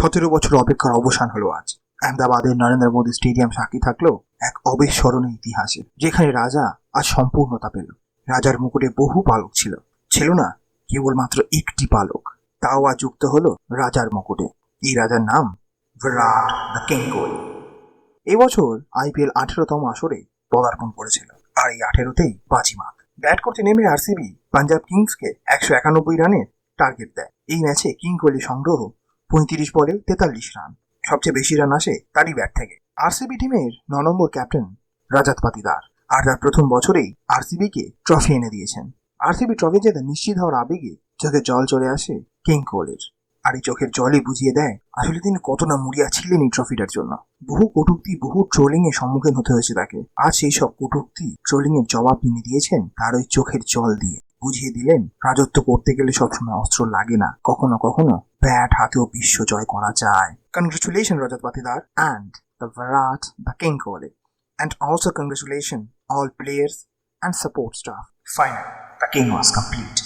17 বছর অপেক্ষার অবসান হলো আজ। আহমেদাবাদের নরেন্দ্র মোদী স্টেডিয়াম সাক্ষী থাকলো এক অবিস্মরণীয় ইতিহাসে, যেখানে রাজা আজ সম্পূর্ণতা পেল। রাজার মুকুটে বহু পালক ছিল, ছিল না কেবলমাত্র একটি পালক। তাও আজ যুক্ত হলো রাজার মুকুটে। এই রাজার নাম বিরাট দ্য কিং কোহলি। এবছর আইপিএল 18তম আসরে পদার্পণ করেছিল, আর এই 18তেই বাজিমাত। ব্যাট করতে নেমে আরসিবি পাঞ্জাব কিংসকে 191 রানের টার্গেট দেয়। এই ম্যাচে কিং কোহলি সংগ্রহ 35 বলে 43 রান। সবচেয়ে বেশি রান আসে তারই ব্যাট থেকে। আরসিবি টিমের 9 নম্বর ক্যাপ্টেন রাজাত পাতিদার, আর তার প্রথম বছরেই আরসিবিকে ট্রফি এনে দিয়েছেন। আরসিবি ট্রফি জেতা নিশ্চিত হওয়ার আবেগে চোখে জল চলে আসে কিং কোহলির। আর এই চোখের জলই বুঝিয়ে দেয় আসলে তিনি কতটা মরিয়া ছিলেন এই ট্রফিটার জন্য। বহু কটূক্তি, বহু ট্রোলিং এর সম্মুখীন হতে হয়েছে তাকে। আজ সেই সব কটূক্তি, ট্রোলিং এর জবাব তিনি দিয়েছেন তার ওই চোখের জল দিয়ে। বুঝিয়ে দিলেন রাজত্ব করতে গেলে সবসময় অস্ত্র লাগে না, কখনো কখনো ব্যাট হাতেও বিশ্ব জয় করা যায়। Congratulations Rajat Patidar and the Virat the King Kohli, and also congratulations all players and support staff. Finally, the king was complete.